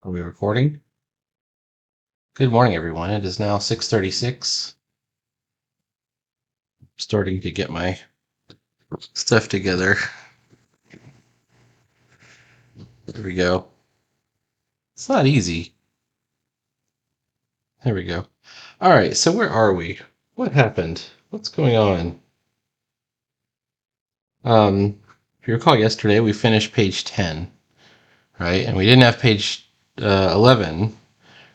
Are we recording? Good morning, everyone. It is now 6:36. Starting to get my stuff together. There we go. It's not easy. There we go. All right, so where are we? What happened? What's going on? If you recall yesterday, we finished page 10, right? And we didn't have page 11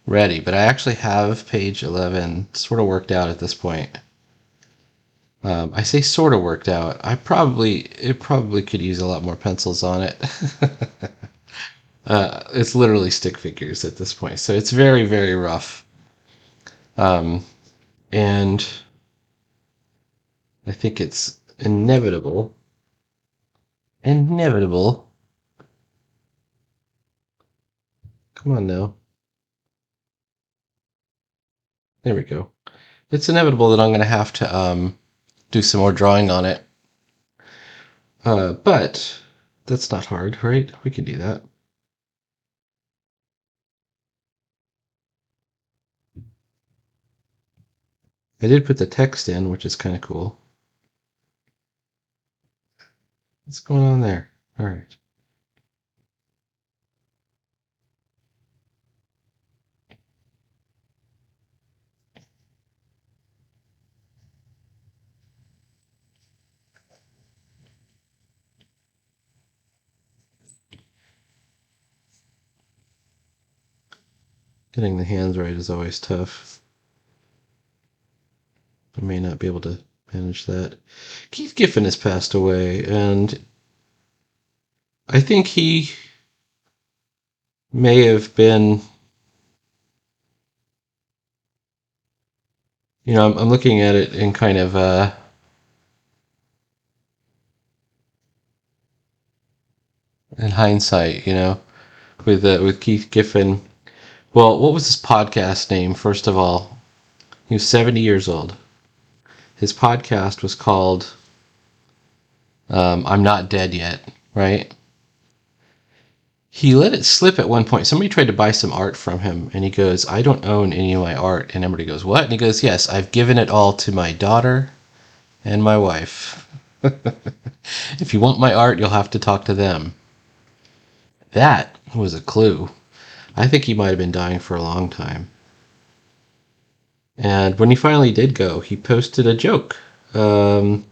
ready, but I actually have page 11 sort of worked out at this point. I say sort of worked out. It probably could use a lot more pencils on it. It's literally stick figures at this point, so it's very, very rough. Um, and I think it's inevitable. Come on now. There we go. It's inevitable that I'm going to have to do some more drawing on it. But that's not hard, right? We can do that. I did put the text in, which is kind of cool. What's going on there? All right. Getting the hands right is always tough. I may not be able to manage that. Keith Giffen has passed away, and I think he may have been, I'm looking at it in kind of in hindsight, with Keith Giffen. Well, what was his podcast name? First of all, he was 70 years old. His podcast was called "I'm Not Dead Yet," right? He let it slip at one point. Somebody tried to buy some art from him, and he goes, "I don't own any of my art." And everybody goes, "What?" And he goes, "Yes, I've given it all to my daughter and my wife. If you want my art, you'll have to talk to them." That was a clue. I think he might have been dying for a long time. And when he finally did go, he posted a joke. And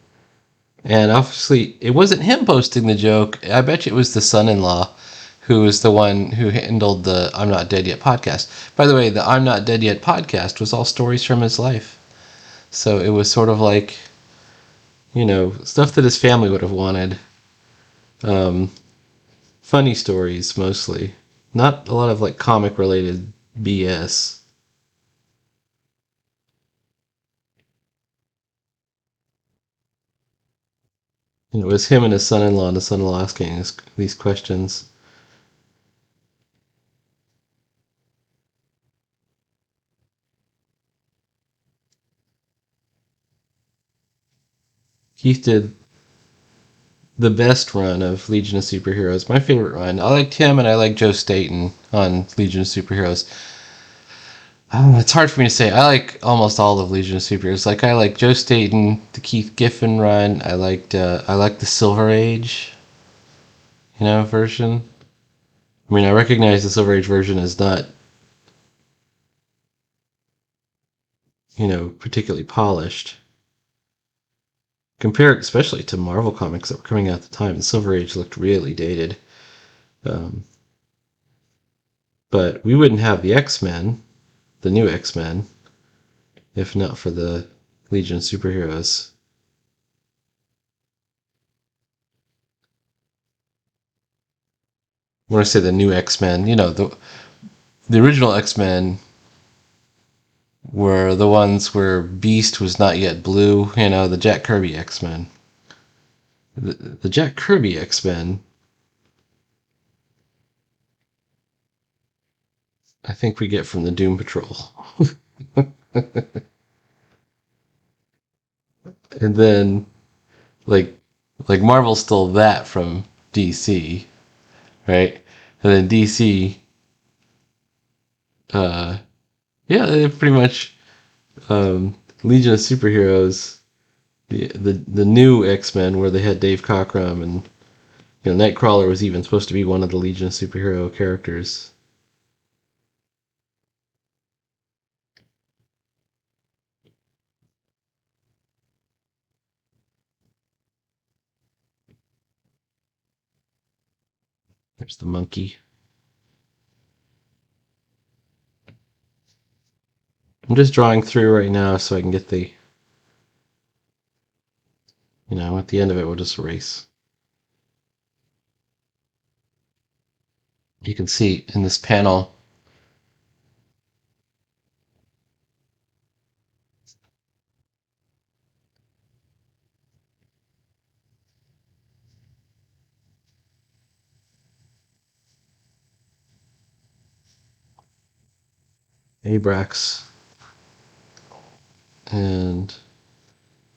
obviously, it wasn't him posting the joke. I bet you it was the son in law who was the one who handled the I'm Not Dead Yet podcast. By the way, the I'm Not Dead Yet podcast was all stories from his life. So it was sort of like, stuff that his family would have wanted. Um, Funny stories mostly. Not a lot of like comic related BS. It was him and his son-in-law, and the son-in-law asking these questions. Keith did the best run of Legion of Superheroes. My favorite run. I liked him, and I like Joe Staten on Legion of Superheroes. It's hard for me to say. I like almost all of Legion of Superheroes. Like I like Joe Staten, the Keith Giffen run. I like the Silver Age, version. I mean, I recognize the Silver Age version is not, particularly polished. Compared especially to Marvel comics that were coming out at the time, the Silver Age looked really dated. Um, but we wouldn't have the X-Men, the new X-Men, if not for the Legion of Superheroes. When I say the new X-Men, the original X-Men were the ones where Beast was not yet blue, the Jack Kirby X-Men. The Jack Kirby X-Men, I think we get from the Doom Patrol. And then like Marvel stole that from DC, right? And then DC Uh, yeah, they're pretty much Legion of Superheroes. The new X-Men where they had Dave Cockrum, and Nightcrawler was even supposed to be one of the Legion of Superhero characters. There's the monkey. I'm just drawing through right now so I can get the, at the end of it, we'll just erase. You can see in this panel, Abrax and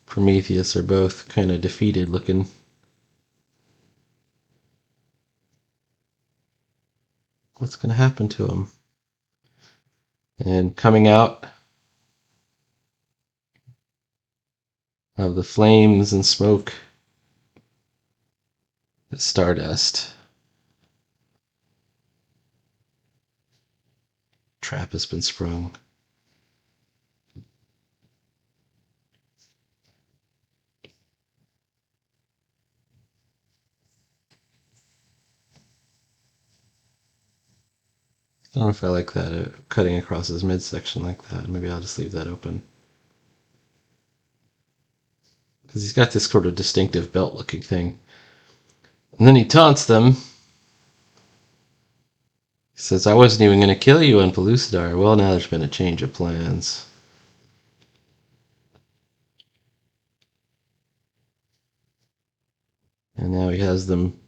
Prometheus are both kind of defeated looking. What's going to happen to them? And coming out of the flames and smoke is Stardust. Trap has been sprung. I don't know if I like that, cutting across his midsection like that. Maybe I'll just leave that open. Because he's got this sort of distinctive belt-looking thing. And then he taunts them. He says, I wasn't even going to kill you on Pellucidar. Well, now there's been a change of plans. And now he has them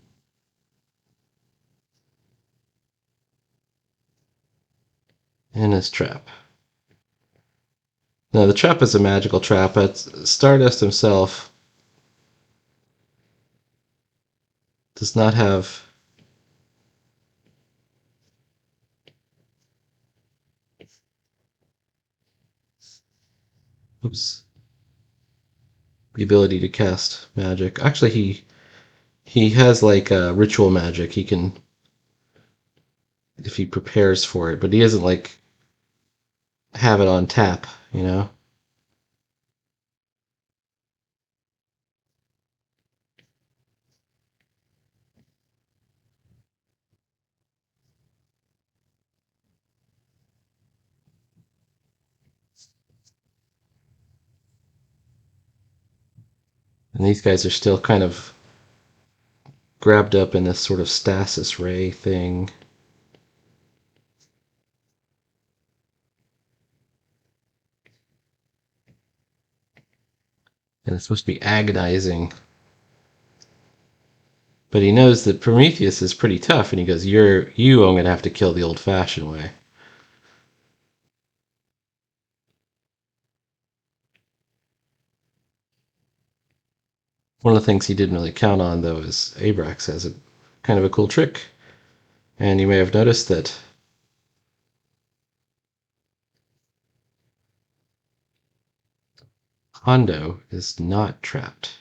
in his trap. Now, the trap is a magical trap, but Stardust himself does not have the ability to cast magic. Actually, he has like ritual magic. He can, if he prepares for it, but he doesn't like have it on tap. And these guys are still kind of grabbed up in this sort of stasis ray thing. And it's supposed to be agonizing. But he knows that Prometheus is pretty tough, and he goes, I'm going to have to kill the old-fashioned way. One of the things he didn't really count on, though, is Abrax has a kind of a cool trick. And you may have noticed that Hondo is not trapped.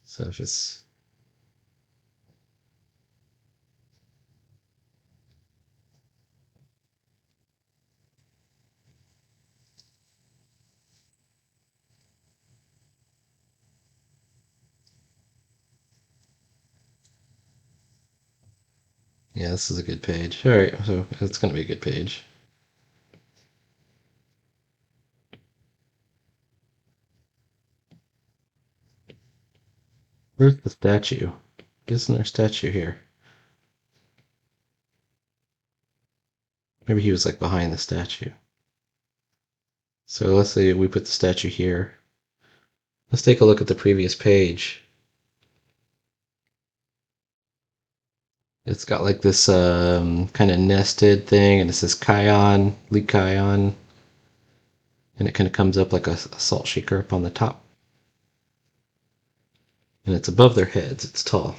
So if it's yeah, this is a good page. All right, so it's going to be a good page. Where's the statue? Isn't there a statue here? Maybe he was like behind the statue. So let's say we put the statue here. Let's take a look at the previous page. It's got like this kind of nested thing, and it says Kion, Lee Kion, and it kind of comes up like a salt shaker up on the top. and it's above their heads. It's tall.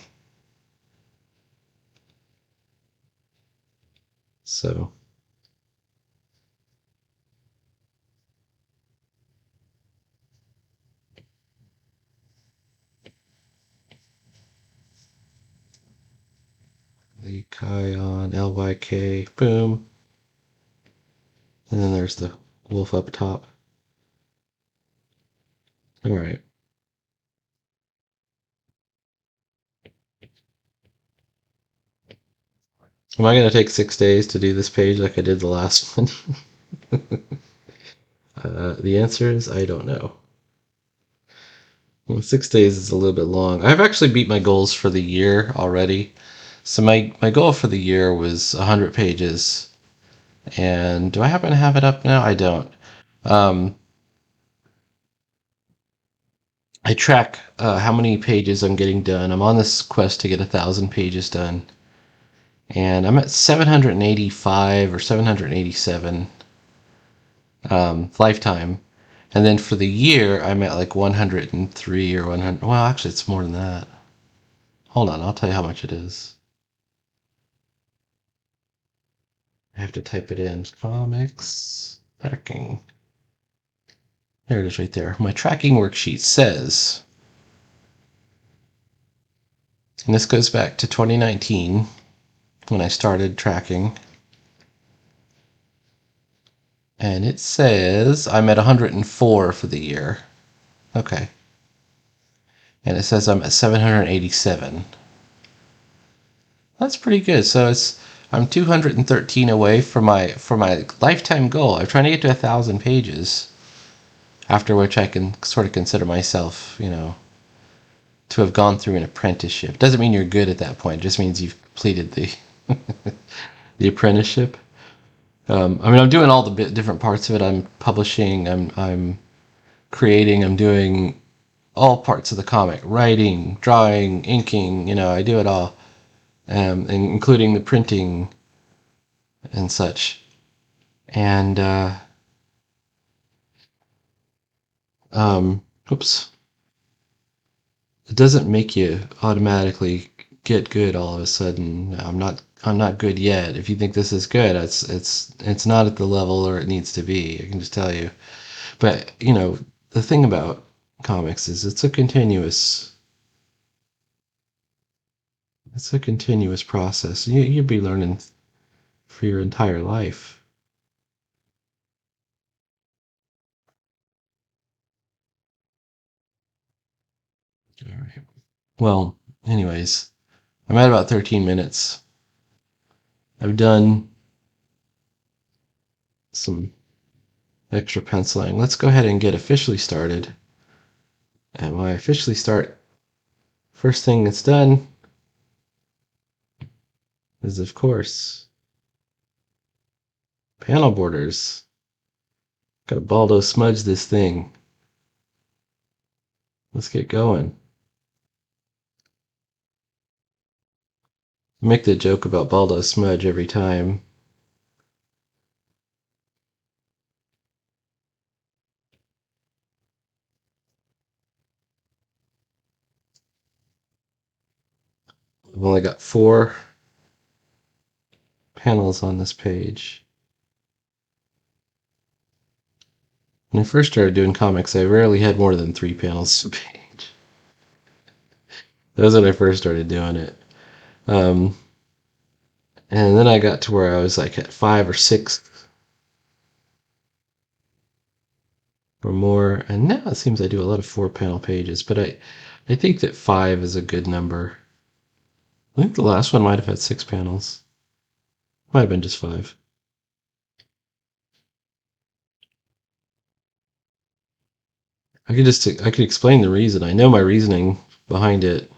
So Lycaon, Lyk, boom. And then there's the wolf up top. All right. Am I going to take 6 days to do this page like I did the last one? The answer is I don't know. Well, 6 days is a little bit long. I've actually beat my goals for the year already. So my goal for the year was 100 pages. And do I happen to have it up now? I don't. Um, I track how many pages I'm getting done. I'm on this quest to get 1,000 pages done. And I'm at 785 or 787 lifetime. And then for the year, I'm at like 103 or 100. Well, actually, it's more than that. Hold on, I'll tell you how much it is. I have to type it in. Comics tracking. There it is right there. My tracking worksheet says, and this goes back to 2019 when I started tracking. And it says I'm at 104 for the year. Okay. And it says I'm at 787. That's pretty good. So I'm 213 away from my lifetime goal. I'm trying to get to 1,000 pages, after which I can sort of consider myself, to have gone through an apprenticeship. Doesn't mean you're good at that point. It just means you've completed the apprenticeship. I mean, I'm doing all the different parts of it. I'm publishing. I'm creating. I'm doing all parts of the comic: writing, drawing, inking. I do it all, and including the printing and such. And oops, it doesn't make you automatically get good all of a sudden. I'm not good yet. If you think this is good, it's not at the level where it needs to be. I can just tell you. But the thing about comics is it's a continuous process. You'd be learning for your entire life. All right. Well, anyways, I'm at about 13 minutes. I've done some extra penciling. Let's go ahead and get officially started. And when I officially start, first thing that's done is, of course, panel borders. Got to Baldo smudge this thing. Let's get going. I make the joke about Baldo smudge every time. I've only got 4 panels on this page. When I first started doing comics, I rarely had more than 3 panels a page. That was when I first started doing it. And then I got to where I was like at 5 or 6 or more. And now it seems I do a lot of 4-panel pages, but I think that 5 is a good number. I think the last one might have had 6 panels. Might have been just 5. I could explain the reason. I know my reasoning behind it.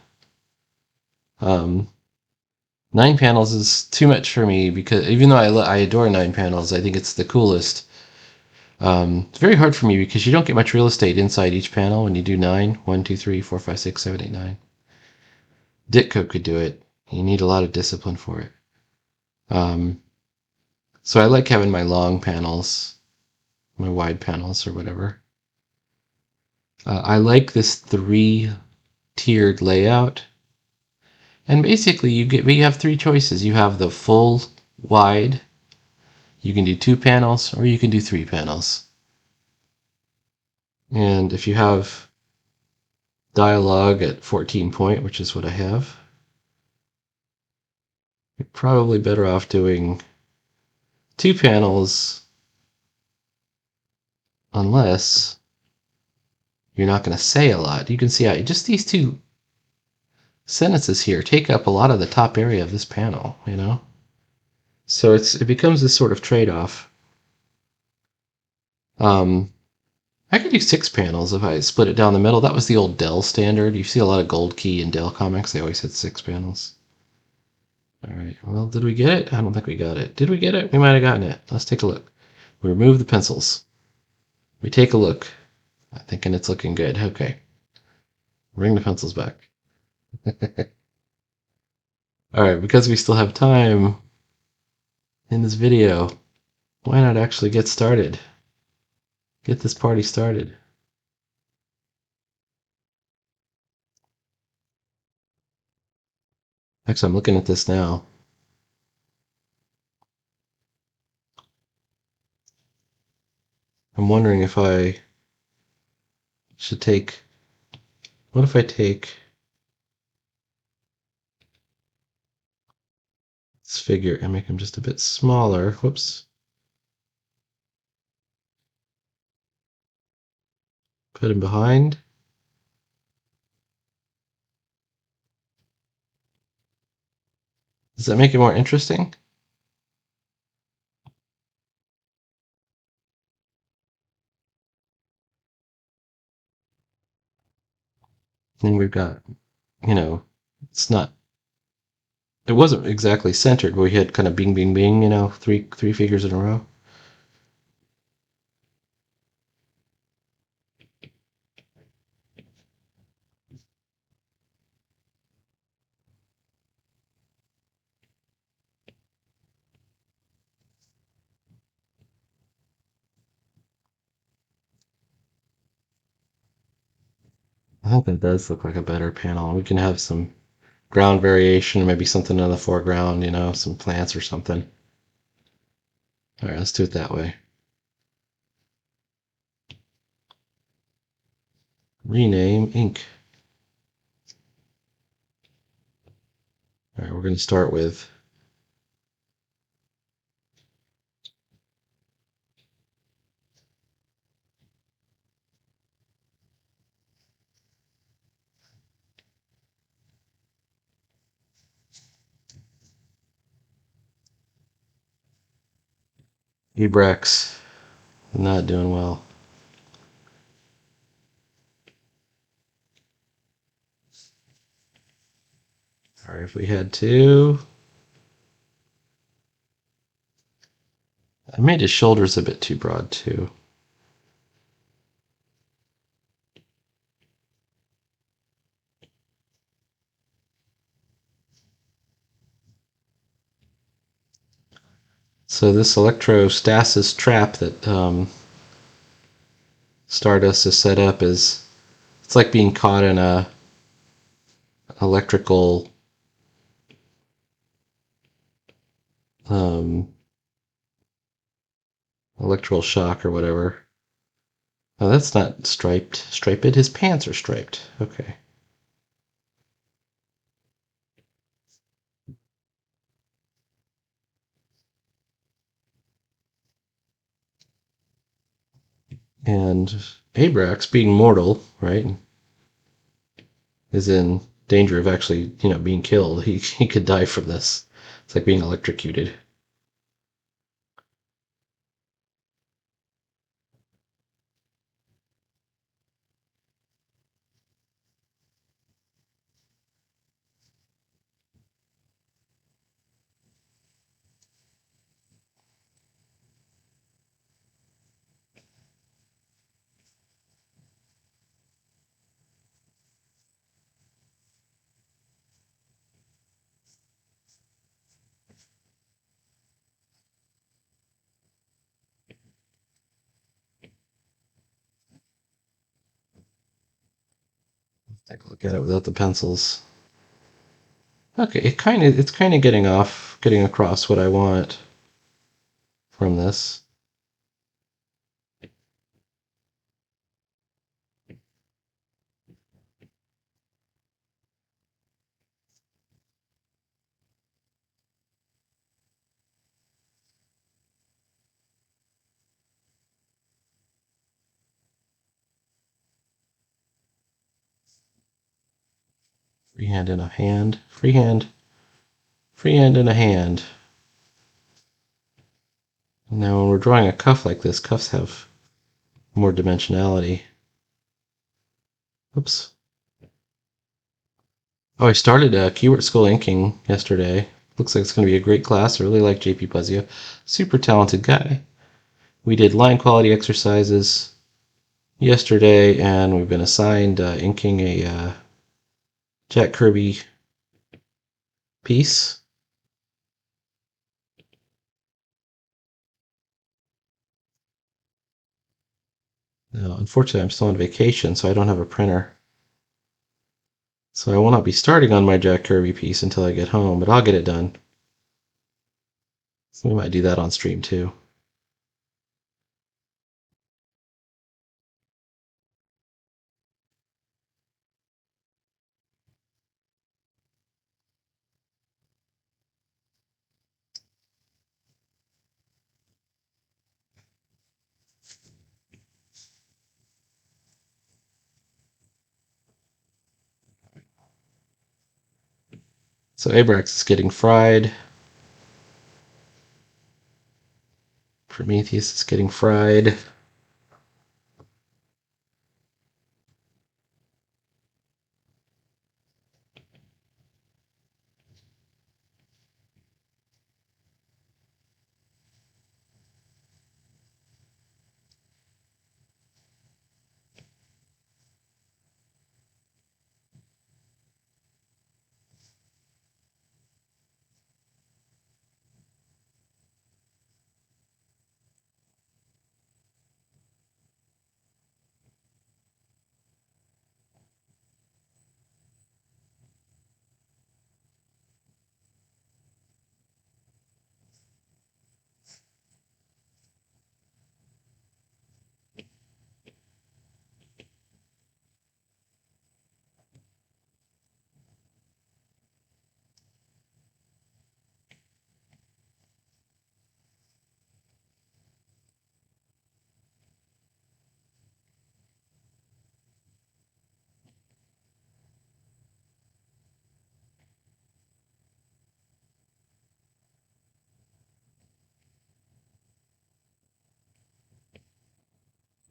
9 panels is too much for me, because even though I adore 9 panels, I think it's the coolest. It's very hard for me because you don't get much real estate inside each panel when you do 9. 1, 2, 3, 4, 5, 6, 7, 8, 9. Ditko could do it. You need a lot of discipline for it. So I like having my long panels, my wide panels or whatever. I like this 3 tiered layout. And basically you have three choices. You have the full wide, you can do 2 panels, or you can do 3 panels. And if you have dialogue at 14 point, which is what I have, you're probably better off doing 2 panels unless you're not going to say a lot. You can see how just these two sentences here take up a lot of the top area of this panel, you know? So it becomes this sort of trade-off. I could do 6 panels if I split it down the middle. That was the old Dell standard. You see a lot of Gold Key and Dell comics. They always had 6 panels. All right. Well, did we get it? I don't think we got it. Did we get it? We might have gotten it. Let's take a look. We remove the pencils. We take a look. I'm thinking it's looking good. Okay. Bring the pencils back. All right. Because we still have time in this video, why not actually get started? Get this party started. Actually, I'm looking at this now. I'm wondering if I should take. What if I take this figure and make him just a bit smaller? Whoops. Put him behind. Does that make it more interesting? And we've got, you know, it's not. It wasn't exactly centered, but we had kind of bing, bing, bing, you know, three figures in a row. I think that does look like a better panel. We can have some ground variation, maybe something in the foreground, you know, some plants or something. All right, let's do it that way. Rename ink. All right, we're going to start with Ebrax. Not doing well. All right, if we had to. I made his shoulders a bit too broad too. So this electrostasis trap that Stardust is set up is, it's like being caught in a electrical um, electrical shock or whatever. Oh, that's not striped. Striped. His pants are striped. Okay. And Abrax, being mortal, right, is in danger of actually, you know, being killed. He could die from this. It's like being electrocuted. Take a look at it without the pencils. Okay, it's kind of getting across what I want from this. Free hand in a hand, free hand in a hand. Now when we're drawing a cuff like this, cuffs have more dimensionality. Oops. Oh, I started Keyword School inking yesterday. Looks like it's going to be a great class. I really like JP Buzzio. Super talented guy. We did line quality exercises yesterday, and we've been assigned inking a Jack Kirby piece. Now, unfortunately, I'm still on vacation, so I don't have a printer. So I will not be starting on my Jack Kirby piece until I get home, but I'll get it done. So we might do that on stream too. So Abrax is getting fried. Prometheus is getting fried.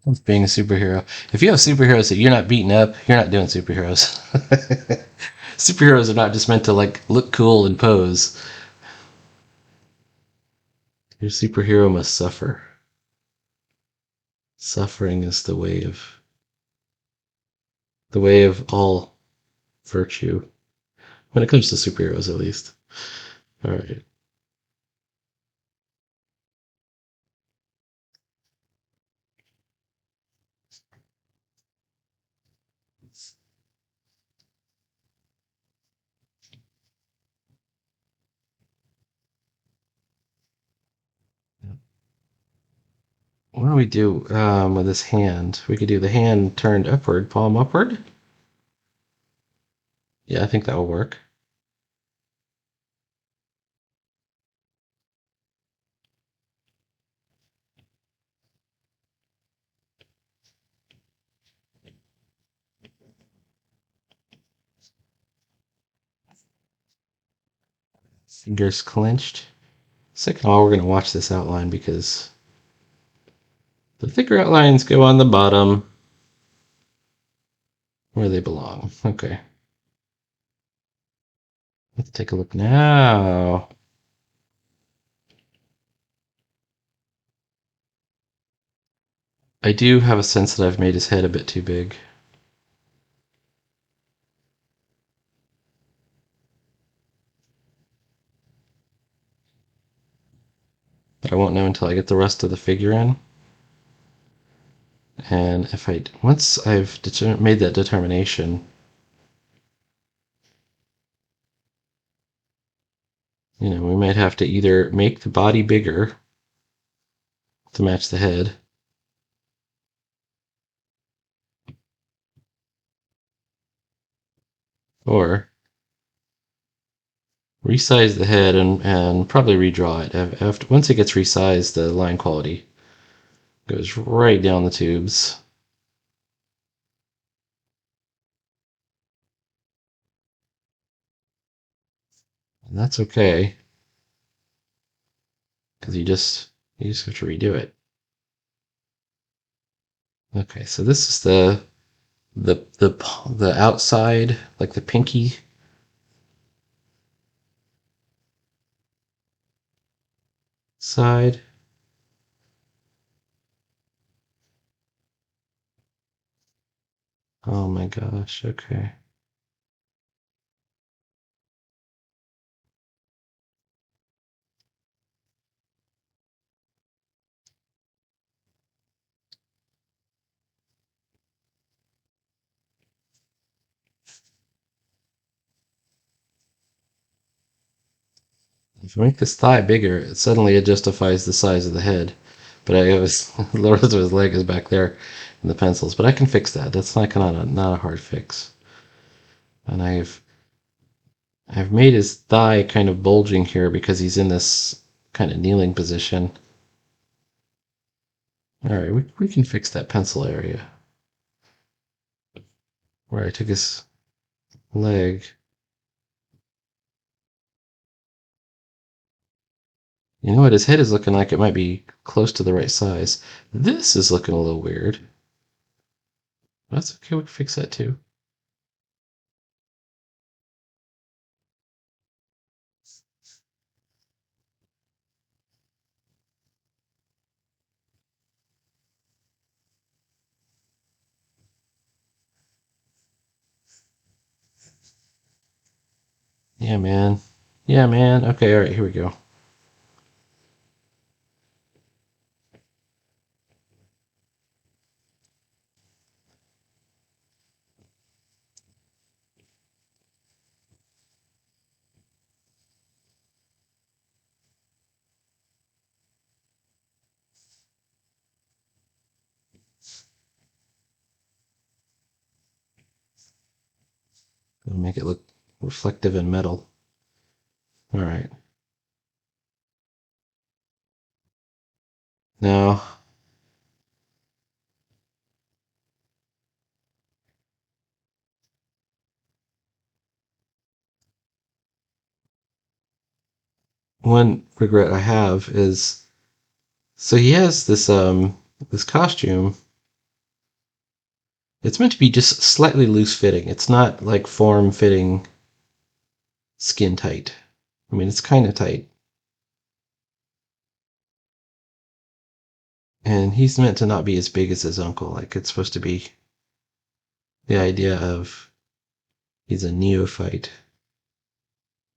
That's being a superhero. If you have superheroes that you're not beating up, you're not doing superheroes. Superheroes are not just meant to like look cool and pose. Your superhero must suffer. Suffering is the way of all virtue. When it comes to superheroes, at least. All right. What do we do with this hand? We could do the hand turned upward, palm upward. Yeah, I think that will work. Fingers clenched. Second of all, we're going to watch this outline because the thicker outlines go on the bottom where they belong. Okay. Let's take a look now. I do have a sense that I've made his head a bit too big. But I won't know until I get the rest of the figure in. And once I've made that determination, We might have to either make the body bigger to match the head, or resize the head and probably redraw it. Once it gets resized, the line quality goes right down the tubes. And that's okay, because you just have to redo it. Okay, so this is the outside, like the pinky side. Oh my gosh, okay. If I make this thigh bigger, suddenly it justifies the size of the head. But I was the rest of his leg is back there in the pencils. But I can fix that. That's not a hard fix. And I've made his thigh kind of bulging here because he's in this kind of kneeling position. All right, we can fix that pencil area where I took his leg. You know what? His head is looking like it might be close to the right size. This is looking a little weird. That's okay. We can fix that too. Yeah, man. Yeah, man. Okay, all right, here we go. Gonna make it look reflective in metal. All right. Now, one regret I have is so he has this costume. It's meant to be just slightly loose fitting. It's not like form fitting skin tight. I mean, it's kind of tight. And he's meant to not be as big as his uncle. Like it's supposed to be the idea of he's a neophyte.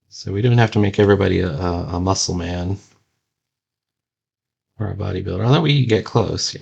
So we don't have to make everybody a muscle man or a bodybuilder. Although we get close.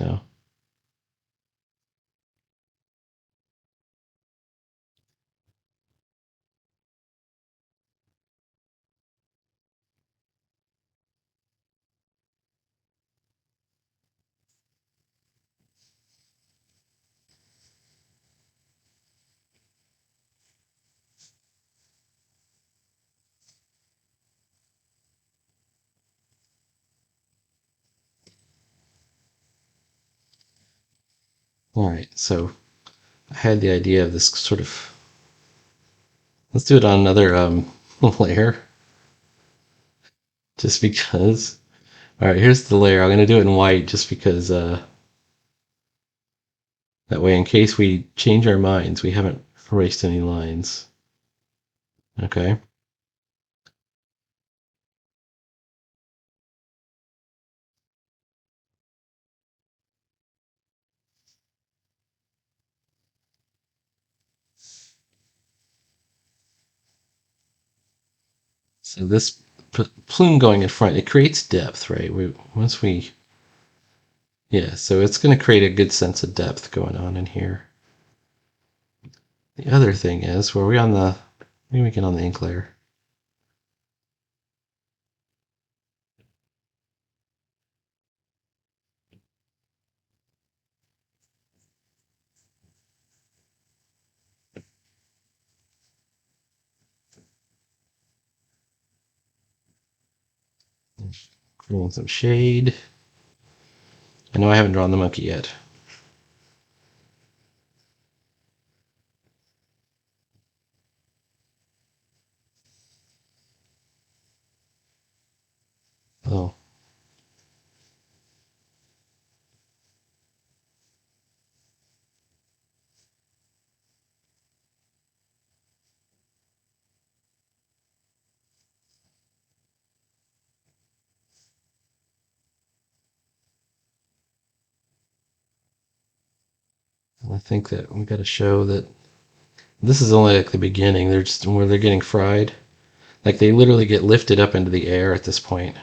All right. So I had the idea of this sort of. Let's do it on another layer, just because. All right. Here's the layer. I'm gonna do it in white, just because. That way, in case we change our minds, we haven't erased any lines. Okay. So this plume going in front, it creates depth, right? Yeah, so it's going to create a good sense of depth going on in here. The other thing is, where we on the, maybe we get on the ink layer. Creating some shade. I know I haven't drawn the monkey yet. Oh. I think that we got to show that this is only like the beginning. They're just where they're getting fried. Like they literally get lifted up into the air at this point.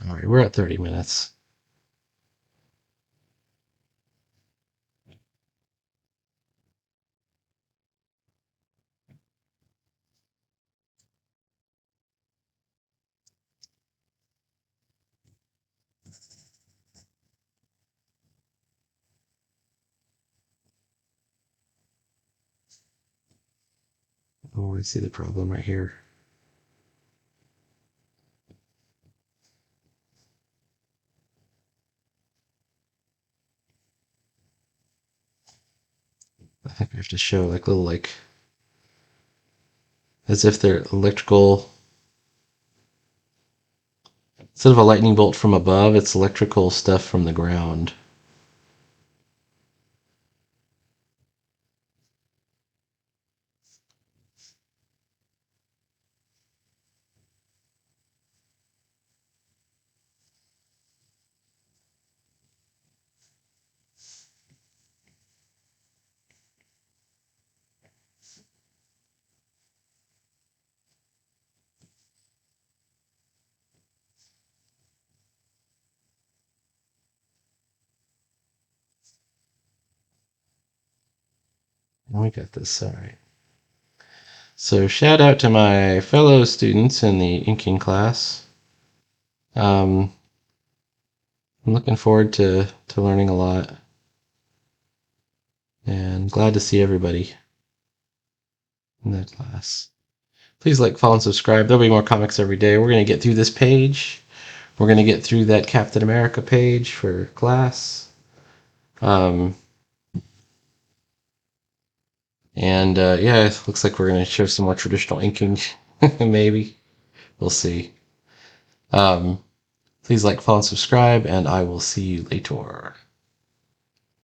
All right, we're at 30 minutes. Oh, I see the problem right here. I think we have to show like little like as if they're electrical. Instead of a lightning bolt from above, it's electrical stuff from the ground. And we got this. All right. So shout out to my fellow students in the inking class. I'm looking forward to learning a lot and glad to see everybody in that class. Please like, follow, and subscribe. There'll be more comics every day. We're going to get through this page. We're going to get through that Captain America page for class. And yeah, it looks like we're going to show some more traditional inking. Maybe. We'll see. Please like, follow, and subscribe, and I will see you later.